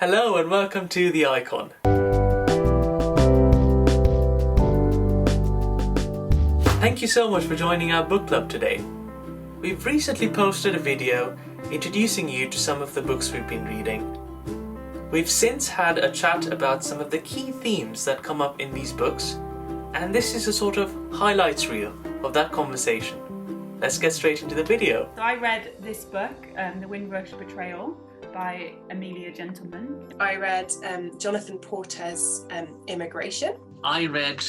Hello and welcome to The Icon. Thank you so much for joining our book club today. We've recently posted a video introducing you to some of the books we've been reading. We've since had a chat about some of the key themes that come up in these books, and this is a sort of highlights reel of that conversation. Let's get straight into the video. So I read this book, The Windrush Betrayal by Amelia Gentleman. I read Jonathan Porter's Immigration. I read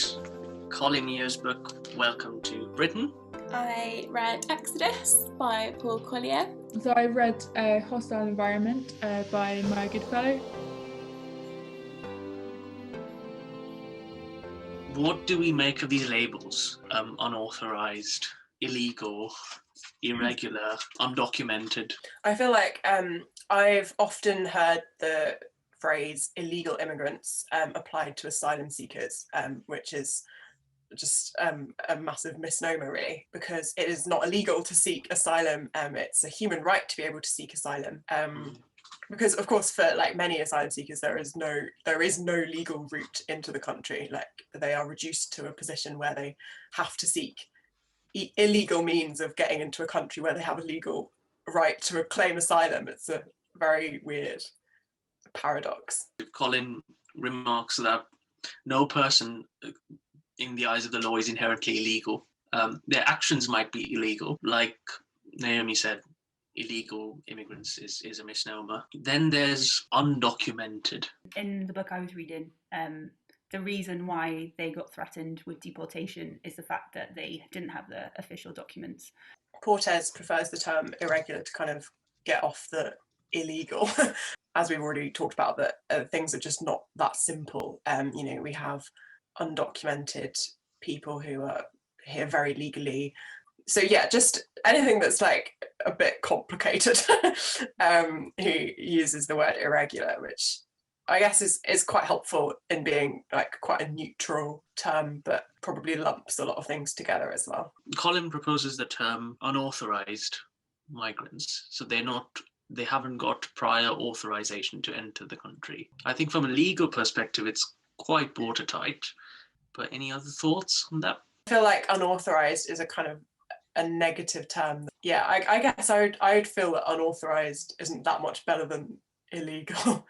Colin Year's book, Welcome to Britain. I read Exodus by Paul Collier. So I read Hostile Environment by My Goodfellow. What do we make of these labels? Unauthorised, illegal, irregular, undocumented. I feel like I've often heard the phrase illegal immigrants applied to asylum seekers, which is just a massive misnomer really, because it is not illegal to seek asylum. It's a human right to be able to seek asylum. Because of course for like many asylum seekers there is no legal route into the country. Like they are reduced to a position where they have to seek illegal means of getting into a country where they have a legal right to claim asylum. It's a very weird paradox. Colin remarks that no person in the eyes of the law is inherently illegal. Their actions might be illegal, like Naomi said. Illegal immigrants is a misnomer. Then there's undocumented. In the book I was reading, the reason why they got threatened with deportation is the fact that they didn't have the official documents. Portes Prefers the term irregular to kind of get off the illegal. As we've already talked about, that things are just not that simple. We have undocumented people who are here very legally. So yeah, just anything that's like a bit complicated. He uses the word irregular, which I guess is quite helpful in being like quite a neutral term, but probably lumps a lot of things together as well. Colin proposes the term unauthorized migrants, so they haven't got prior authorization to enter the country. I think from a legal perspective, it's quite watertight. But any other thoughts on that? I feel like unauthorized is a kind of a negative term. Yeah, I guess I would feel that unauthorized isn't that much better than illegal.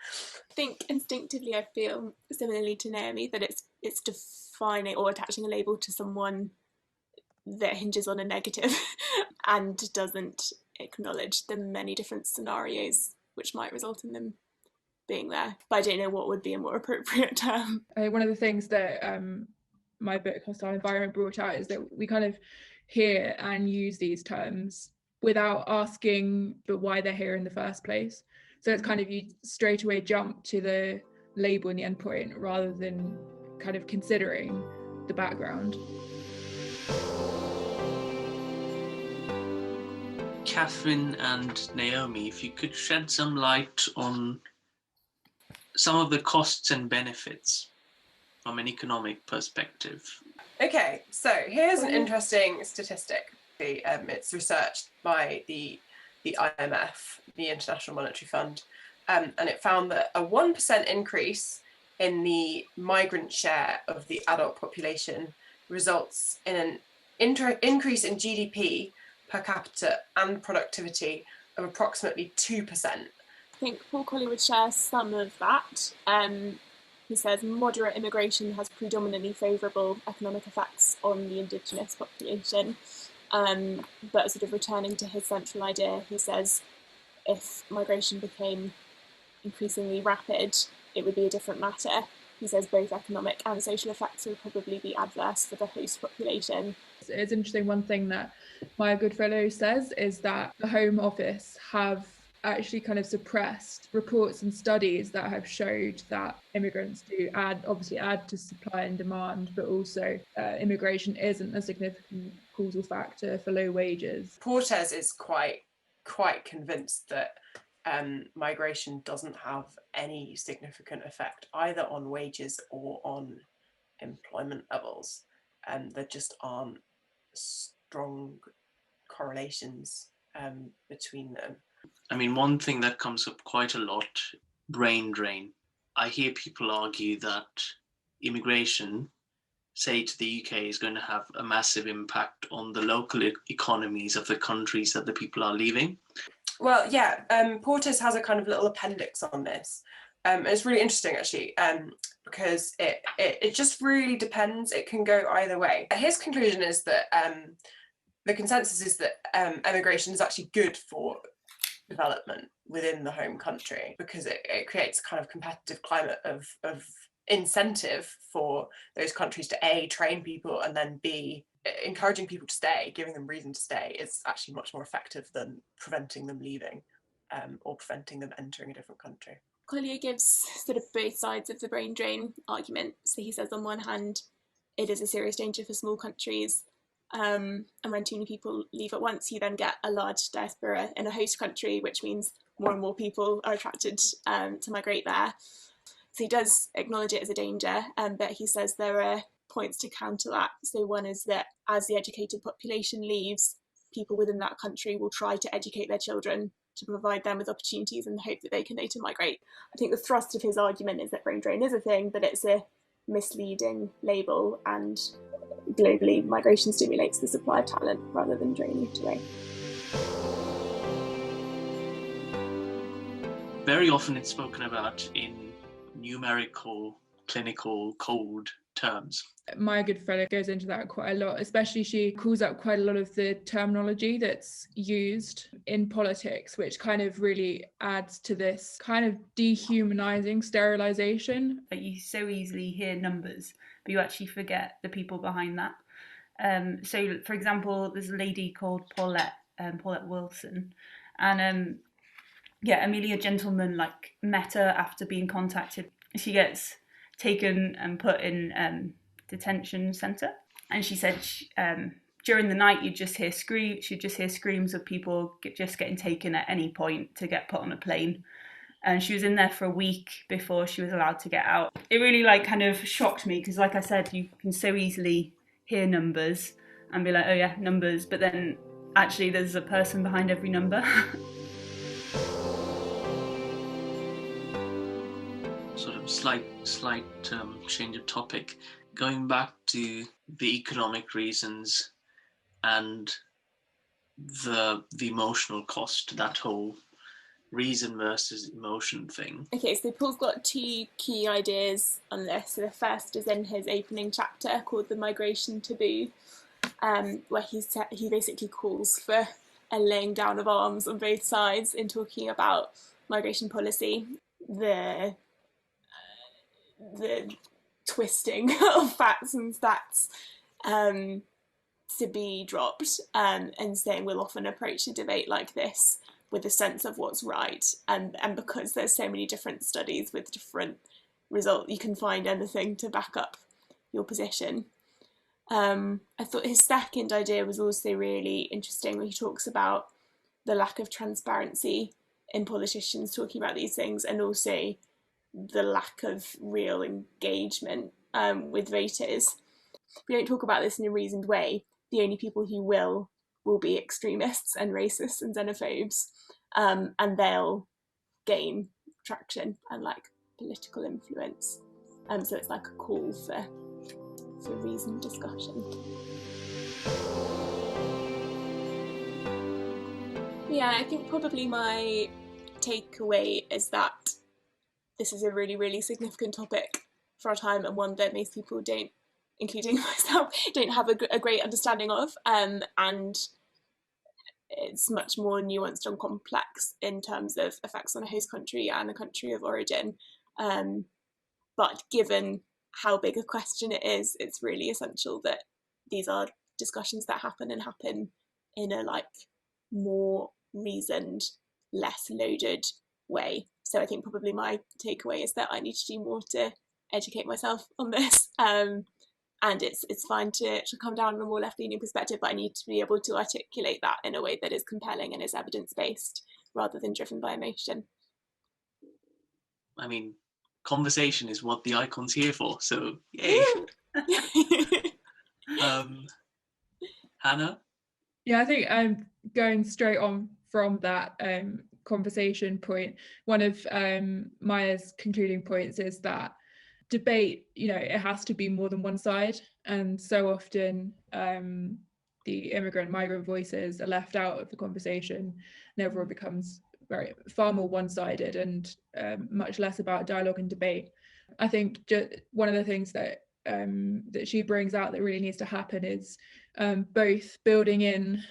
I think instinctively I feel similarly to Naomi that it's defining or attaching a label to someone that hinges on a negative and doesn't acknowledge the many different scenarios which might result in them being there. But I don't know what would be a more appropriate term. I think one of the things that my book Hostile Environment brought out is that we kind of hear and use these terms without asking but why they're here in the first place. So it's kind of you straight away jump to the label and the end point rather than kind of considering the background. Catherine and Naomi, if you could shed some light on some of the costs and benefits from an economic perspective. Okay, so here's an interesting statistic. It's researched by the IMF, the International Monetary Fund, and it found that a 1% increase in the migrant share of the adult population results in an increase in GDP per capita and productivity of approximately 2%. I think Paul Collier would share some of that. He says moderate immigration has predominantly favourable economic effects on the indigenous population. But sort of returning to his central idea, he says if migration became increasingly rapid, it would be a different matter. He says both economic and social effects would probably be adverse for the host population. It's interesting, one thing that My Goodfellow says is that the Home Office have actually kind of suppressed reports and studies that have showed that immigrants do add to supply and demand, but also immigration isn't a significant causal factor for low wages. Portes is quite convinced that migration doesn't have any significant effect either on wages or on employment levels, and there just aren't strong correlations between them. I mean, one thing that comes up quite a lot brain drain. I hear people argue that immigration, say to the UK, is going to have a massive impact on the local economies of the countries that the people are leaving. Well, yeah, Portis has a kind of little appendix on this. It's really interesting, actually, because it just really depends. It can go either way. His conclusion is that the consensus is that emigration is actually good for development within the home country, because it creates a kind of competitive climate of incentive for those countries to A, train people, and then B, encouraging people to stay, giving them reason to stay, is actually much more effective than preventing them leaving or preventing them entering a different country. Collier gives sort of both sides of the brain drain argument. So he says, on one hand, it is a serious danger for small countries, and when too many people leave at once, you then get a large diaspora in a host country, which means more and more people are attracted to migrate there. So he does acknowledge it as a danger, but he says there are points to counter that. So one is that as the educated population leaves, people within that country will try to educate their children to provide them with opportunities in the hope that they can later migrate. I think the thrust of his argument is that brain drain is a thing, but it's a misleading label, and globally migration stimulates the supply of talent rather than draining it away. Very often it's spoken about in numerical, clinical, cold terms. My good friend goes into that quite a lot, especially she calls out quite a lot of the terminology that's used in politics, which kind of really adds to this kind of dehumanizing sterilization. You so easily hear numbers, but you actually forget the people behind that. So, for example, there's a lady called Paulette Wilson, and Amelia Gentleman met her after being contacted. She gets taken and put in detention centre, and she said during the night she'd just hear screams of people just getting taken at any point to get put on a plane. And she was in there for a week before she was allowed to get out. It really kind of shocked me, because like I said, you can so easily hear numbers and be like, oh yeah, numbers, but then actually there's a person behind every number. Sort of slight change of topic. Going back to the economic reasons and the emotional cost, that whole reason versus emotion thing. Okay, so Paul's got two key ideas on this. So the first is in his opening chapter called The Migration Taboo, where he basically calls for a laying down of arms on both sides in talking about migration policy. The twisting of facts and stats to be dropped, and saying we'll often approach a debate like this with a sense of what's right, and because there's so many different studies with different results, you can find anything to back up your position. I thought his second idea was also really interesting, when he talks about the lack of transparency in politicians talking about these things, and also the lack of real engagement with voters. We don't talk about this in a reasoned way. The only people who will be extremists and racists and xenophobes, and they'll gain traction and political influence. So it's like a call for reasoned discussion. Yeah, I think probably my takeaway is that this is a really, really significant topic for our time, and one that most people don't, including myself, don't have a great understanding of, and it's much more nuanced and complex in terms of effects on a host country and a country of origin. But given how big a question it is, it's really essential that these are discussions that happen in a more reasoned, less loaded way. So I think probably my takeaway is that I need to do more to educate myself on this. And it's fine to come down on a more left-leaning perspective, but I need to be able to articulate that in a way that is compelling and is evidence-based rather than driven by emotion. I mean, conversation is what the icon's here for, so yay. Hannah? Yeah, I think going straight on from that, conversation point, one of Maya's concluding points is that debate, it has to be more than one side, and so often the immigrant migrant voices are left out of the conversation, and everyone becomes far more one-sided and much less about dialogue and debate. I think one of the things that she brings out that really needs to happen is both building in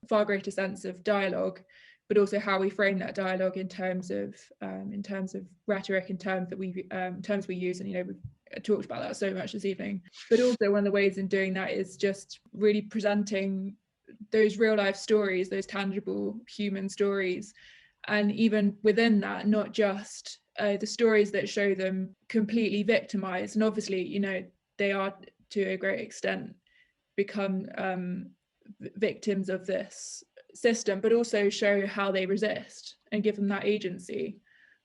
far greater sense of dialogue, but also how we frame that dialogue in terms of rhetoric, in terms we use, and we've talked about that so much this evening. But also one of the ways in doing that is just really presenting those real life stories, those tangible human stories, and even within that, not just the stories that show them completely victimized, and obviously they are to a great extent become victims of this system, but also show how they resist and give them that agency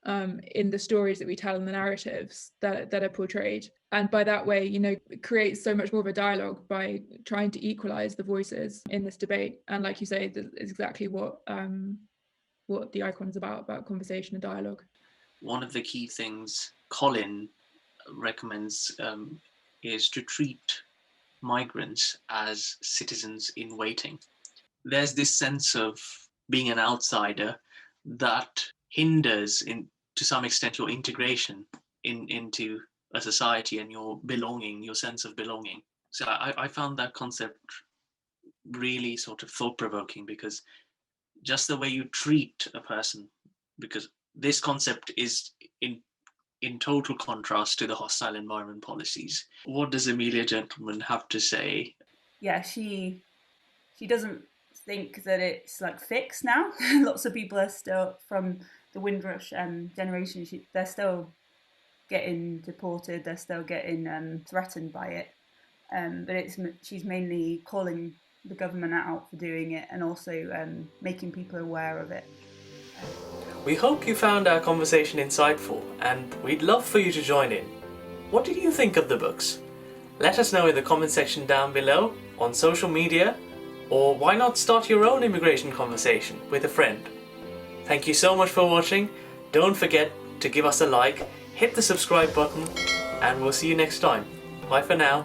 in the stories that we tell and the narratives that are portrayed. And by that way, create so much more of a dialogue by trying to equalize the voices in this debate. And like you say, is exactly what the icon's about conversation and dialogue. One of the key things Colin recommends is to treat migrants as citizens in waiting. There's this sense of being an outsider that hinders, to some extent, your integration into a society and your sense of belonging. So I found that concept really sort of thought-provoking, because just the way you treat a person, because this concept is in total contrast to the hostile environment policies. What does Amelia Gentleman have to say? Yeah, she doesn't think that it's like fixed now. Lots of people are still, from the Windrush generation, they're still getting deported, they're still getting threatened by it. But she's mainly calling the government out for doing it, and also making people aware of it. We hope you found our conversation insightful, and we'd love for you to join in. What did you think of the books? Let us know in the comment section down below, on social media, or why not start your own immigration conversation with a friend? Thank you so much for watching. Don't forget to give us a like, hit the subscribe button, and we'll see you next time. Bye for now.